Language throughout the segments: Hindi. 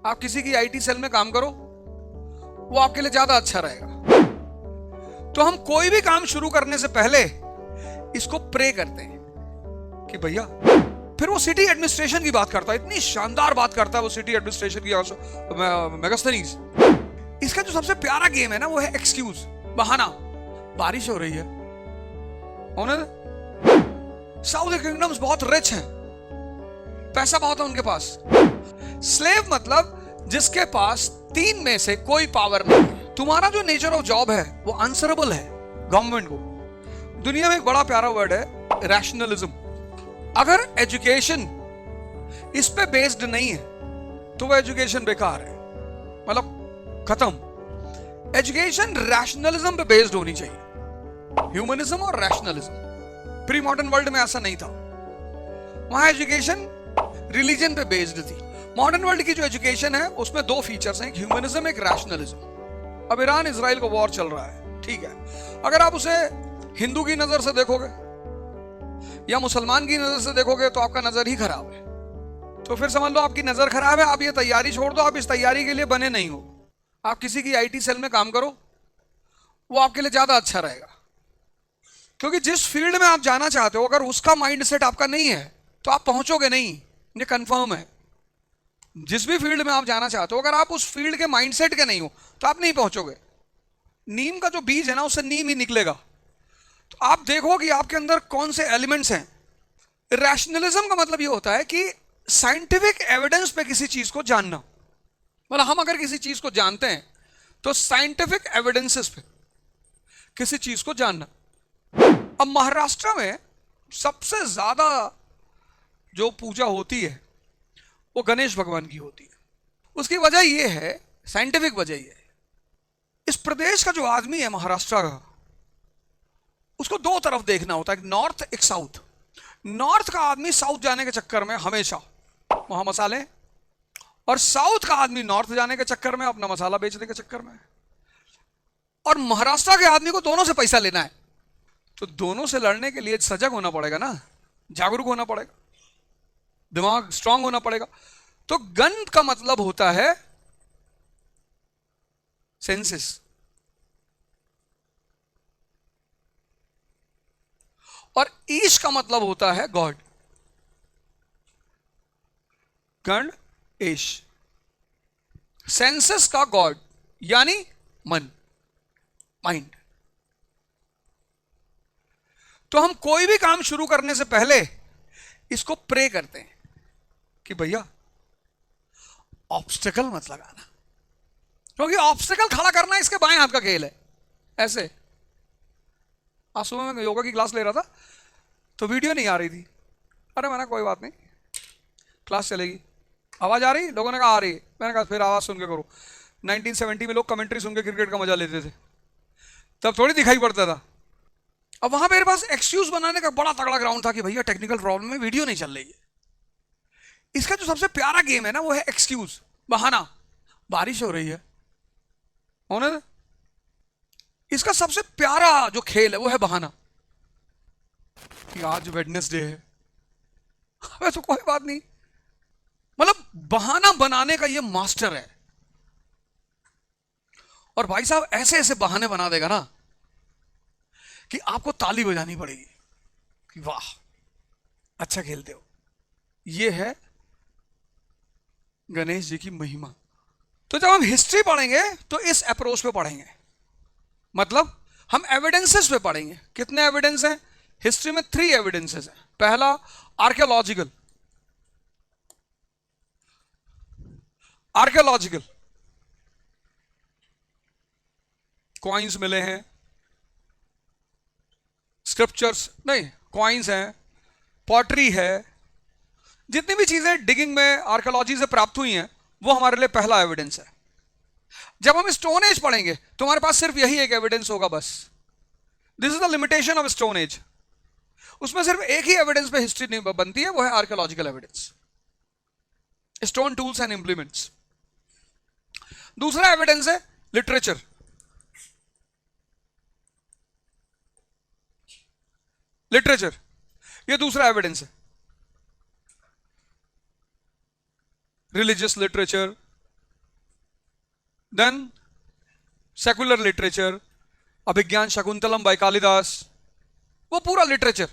आप किसी की आईटी सेल में काम करो, वो आपके लिए ज्यादा अच्छा रहेगा। तो हम कोई भी काम शुरू करने से पहले इसको प्रे करते हैं कि भैया, फिर वो सिटी एडमिनिस्ट्रेशन की बात करता है, इतनी शानदार बात करता है वो सिटी एडमिनिस्ट्रेशन की मेगास्थनीज। इसका जो सबसे प्यारा गेम है ना, वो है एक्सक्यूज, बहाना। बारिश हो रही है, होने दे। साउथ किंगडम्स बहुत रिच हैं, पैसा बहुत है उनके पास। स्लेव मतलब जिसके पास तीन में से कोई पावर नहीं है। तुम्हारा जो नेचर ऑफ जॉब है वो आंसरेबल है गवर्नमेंट को। दुनिया में एक बड़ा प्यारा वर्ड है रैशनलिज्म। अगर एजुकेशन इस पे बेस्ड नहीं है तो वो एजुकेशन बेकार है, मतलब खत्म। एजुकेशन रैशनलिज्म पे बेस्ड होनी चाहिए, ह्यूमनिज्म और रैशनलिज्म। प्री मॉडर्न वर्ल्ड में ऐसा नहीं था, वहां एजुकेशन रिलीजन पे बेस्ड थी। मॉडर्न वर्ल्ड की जो एजुकेशन है उसमें दो फीचर्स हैं, एक ह्यूमनिज्म, एक रैशनलिज्म। अब ईरान इजराइल का वॉर चल रहा है, ठीक है। अगर आप उसे हिंदू की नजर से देखोगे या मुसलमान की नजर से देखोगे तो आपका नजर ही खराब है। तो फिर समझ लो आपकी नजर खराब है, आप ये तैयारी छोड़ दो, आप इस तैयारी के लिए बने नहीं हो। आप किसी की आईटी सेल में काम करो, वो आपके लिए ज्यादा अच्छा रहेगा। क्योंकि जिस फील्ड में आप जाना चाहते हो, अगर उसका माइंडसेट आपका नहीं है तो आप पहुंचोगे नहीं, ये कंफर्म है। जिस भी फील्ड में आप जाना चाहते हो, अगर आप उस फील्ड के माइंडसेट के नहीं हो तो आप नहीं पहुंचोगे। नीम का जो बीज है ना, उससे नीम ही निकलेगा। तो आप देखो कि आपके अंदर कौन से एलिमेंट्स हैं। रैशनलिज्म का मतलब ये होता है कि साइंटिफिक एविडेंस पे किसी चीज को जानना। मतलब हम अगर किसी चीज को जानते हैं तो साइंटिफिक एविडेंसेस पे किसी चीज को जानना। अब महाराष्ट्र में सबसे ज्यादा जो पूजा होती है वो गणेश भगवान की होती है। उसकी वजह यह है, साइंटिफिक वजह यह है, इस प्रदेश का जो आदमी है महाराष्ट्र का, उसको दो तरफ देखना होता है, एक नॉर्थ एक साउथ। नॉर्थ का आदमी साउथ जाने के चक्कर में हमेशा वहां मसाले, और साउथ का आदमी नॉर्थ जाने के चक्कर में अपना मसाला बेचने के चक्कर में। और महाराष्ट्र के आदमी को दोनों से पैसा लेना है, तो दोनों से लड़ने के लिए सजग होना पड़ेगा ना, जागरूक होना पड़ेगा, दिमाग स्ट्रांग होना पड़ेगा। तो गन का मतलब होता है सेंसेस, और ईश का मतलब होता है गॉड। गण ईश, सेंसेस का गॉड यानी मन, माइंड। तो हम कोई भी काम शुरू करने से पहले इसको प्रे करते हैं कि भैया ऑब्स्टिकल मत लगाना, क्योंकि ऑब्स्टिकल खड़ा करना इसके बाएं हाथ का खेल है। ऐसे आज सुबह मैं योगा की क्लास ले रहा था तो वीडियो नहीं आ रही थी। अरे मैंने कोई बात नहीं, क्लास चलेगी। आवाज आ रही, लोगों ने कहा आ रही। मैंने कहा फिर आवाज सुन के करो। 1970 में लोग कमेंट्री सुन के क्रिकेट का मजा लेते थे, तब थोड़ी दिखाई पड़ता था। अब वहां मेरे पास एक्सक्यूज बनाने का बड़ा तगड़ा ग्राउंड था कि भैया टेक्निकल प्रॉब्लम में वीडियो नहीं चल रही है। इसका जो सबसे प्यारा गेम है ना, वो है एक्सक्यूज, बहाना। बारिश हो रही है, होने दे। इसका सबसे प्यारा जो खेल है वो है बहाना, कि आज वेडनेसडे है। अबे तो कोई बात नहीं, मतलब बहाना बनाने का ये मास्टर है। और भाई साहब ऐसे ऐसे बहाने बना देगा ना कि आपको ताली बजानी पड़ेगी कि वाह अच्छा खेलते हो। ये है गणेश जी की महिमा। तो जब हम हिस्ट्री पढ़ेंगे तो इस अप्रोच पे पढ़ेंगे, मतलब हम एविडेंसेस पे पढ़ेंगे। कितने एविडेंस हैं हिस्ट्री में? 3 एविडेंसेस हैं। पहला आर्कियोलॉजिकल, आर्कियोलॉजिकल कॉइन्स मिले हैं, स्क्रिप्चर्स नहीं, कॉइन्स हैं, पॉटरी है। जितनी भी चीजें डिगिंग में आर्कियोलॉजी से प्राप्त हुई हैं वो हमारे लिए पहला एविडेंस है। जब हम स्टोन एज पढ़ेंगे तो हमारे पास सिर्फ यही एक एविडेंस होगा बस। This is the limitation of stone age. उसमें सिर्फ एक ही एविडेंस पे हिस्ट्री नहीं बनती है, वो है archaeological evidence, stone tools and implements. दूसरा एविडेंस है लिटरेचर। लिटरेचर ये दूसरा एविडेंस है। Religious literature, then secular literature, Abhijnana Shakuntalam by Kalidasa, वो पूरा लिटरेचर,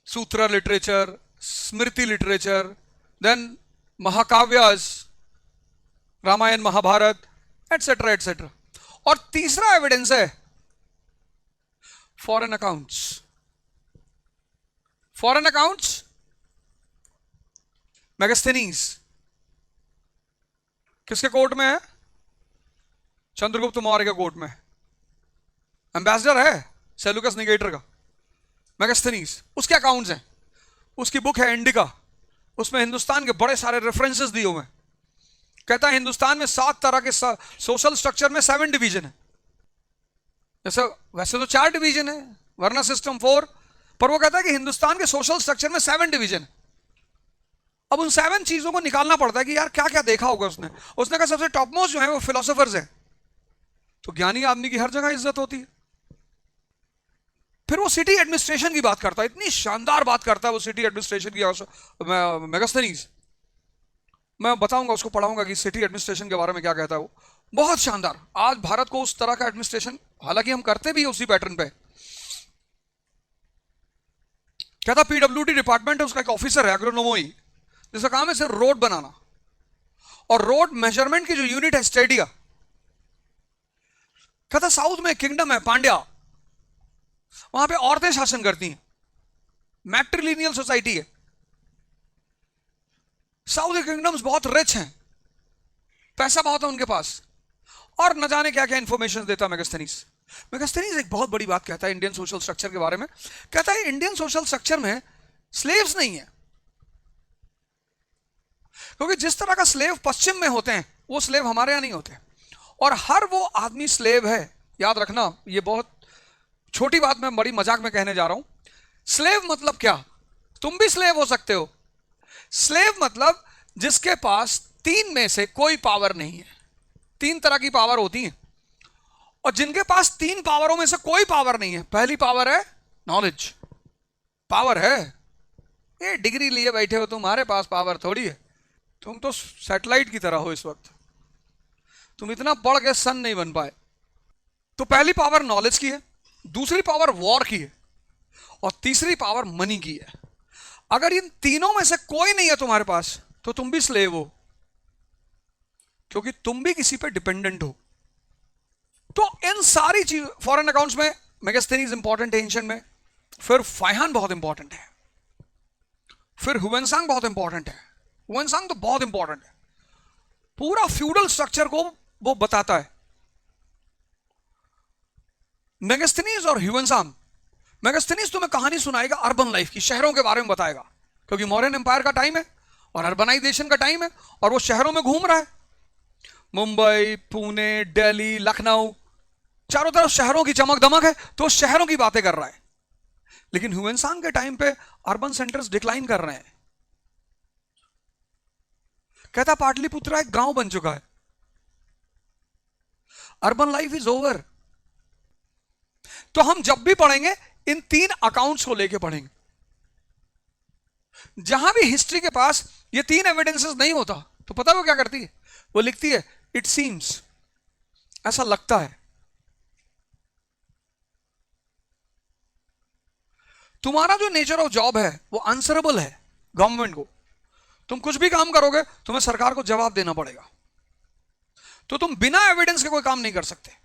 सूत्र लिटरेचर, स्मृति लिटरेचर, देन महाकाव्यास, रामायण महाभारत, एटसेट्रा एटसेट्रा। और तीसरा एविडेंस है foreign accounts. Foreign accounts, Megasthenes किसके कोर्ट में है? चंद्रगुप्त मौर्य के कोर्ट में। एम्बेसडर है सेल्यूकस निकेटर का, मेगास्थनीज। उसके अकाउंट्स हैं, उसकी बुक है इंडिका, उसमें हिंदुस्तान के बड़े सारे रेफरेंसेस दिए हुए हैं। कहता है हिंदुस्तान में 7 तरह के सोशल स्ट्रक्चर में 7 डिवीजन है। जैसे वैसे तो 4 डिवीजन है, वर्ना सिस्टम 4, पर वो कहता है कि हिंदुस्तान के सोशल स्ट्रक्चर में 7 डिवीजन है। अब उन 7 चीजों को निकालना पड़ता है कि यार क्या क्या देखा होगा उसने। उसने कहा सबसे टॉप मोस्ट जो है वो फिलोसोफर्स है। तो ज्ञानी आदमी की हर जगह इज्जत होती है। फिर वो सिटी एडमिनिस्ट्रेशन की बात करता है, इतनी शानदार बात करता है वो सिटी एडमिनिस्ट्रेशन की। मेगास्थनीज, मैं बताऊंगा, उसको पढ़ाऊंगा कि सिटी एडमिनिस्ट्रेशन के बारे में क्या कहता है वो, बहुत शानदार। आज भारत को उस तरह का एडमिनिस्ट्रेशन, हालांकि हम करते भी उसी पैटर्न पे। कहता पीडब्ल्यूडी डिपार्टमेंट है, उसका एक ऑफिसर है एग्रोनोमोई, जिसका काम है सिर्फ रोड बनाना, और रोड मेजरमेंट की जो यूनिट है स्टेडिया। कहता साउथ में किंगडम है पांड्या, वहां पे औरतें शासन करती हैं, मैट्रिलिनियल सोसाइटी है। साउथ किंगडम्स बहुत रिच हैं, पैसा बहुत है उनके पास, और न जाने क्या क्या इंफॉर्मेशन देता मेगास्थनीज। मेगास्थनीज एक बहुत बड़ी बात कहता है इंडियन सोशल स्ट्रक्चर के बारे में। कहता है इंडियन सोशल स्ट्रक्चर में स्लेव्स नहीं है, क्योंकि जिस तरह का स्लेव पश्चिम में होते हैं वो स्लेव हमारे यहां नहीं होते। और हर वो आदमी स्लेव है, याद रखना, ये बहुत छोटी बात मैं बड़ी मजाक में कहने जा रहा हूं। स्लेव मतलब क्या? तुम भी स्लेव हो सकते हो। स्लेव मतलब जिसके पास 3 में से कोई पावर नहीं है। 3 तरह की पावर होती है, और जिनके पास 3 पावरों में से कोई पावर नहीं है। पहली पावर है नॉलेज, पावर है, ये डिग्री लिए बैठे हो, तुम्हारे पास पावर थोड़ी है, तुम तो सैटेलाइट की तरह हो इस वक्त, तुम इतना बढ़ के सन नहीं बन पाए। तो पहली पावर नॉलेज की है, दूसरी पावर वॉर की है, और तीसरी पावर मनी की है। अगर इन तीनों में से कोई नहीं है तुम्हारे पास, तो तुम भी स्लेव हो, क्योंकि तुम भी किसी पे डिपेंडेंट हो। तो इन सारी चीज, फॉरेन अकाउंट्स में मेगास्थनीज इंपॉर्टेंट है एंशिएंट में, फिर फाइहान बहुत इंपॉर्टेंट है, फिर हुएनसांग बहुत इंपॉर्टेंट है। हुएनसांग तो बहुत इंपॉर्टेंट है, पूरा फ्यूडल स्ट्रक्चर को वो बताता है। मेगास्थनीज और ह्यूएनसांग, मेगास्थनीज तुम्हें कहानी सुनाएगा अर्बन लाइफ की, शहरों के बारे में बताएगा, क्योंकि मौर्यन एम्पायर का टाइम है और अर्बनाइजेशन का टाइम है, और वो शहरों में घूम रहा है। मुंबई, पुणे, दिल्ली, लखनऊ, चारों तरफ शहरों की चमक दमक है, तो शहरों की बातें कर रहा है। लेकिन ह्यूएनसांग के टाइम पे अर्बन सेंटर्स डिक्लाइन कर रहे हैं। कहता पाटलिपुत्रा एक गांव बन चुका है, अर्बन लाइफ इज ओवर। तो हम जब भी पढ़ेंगे इन 3 अकाउंट्स को लेके पढ़ेंगे। जहां भी हिस्ट्री के पास ये 3 एविडेंसेस नहीं होता, तो पता वो क्या करती है? वो लिखती है इट सीम्स, ऐसा लगता है। तुम्हारा जो नेचर ऑफ जॉब है वो आंसरेबल है गवर्नमेंट को। तुम कुछ भी काम करोगे तुम्हें सरकार को जवाब देना पड़ेगा, तो तुम बिना एविडेंस के कोई काम नहीं कर सकते।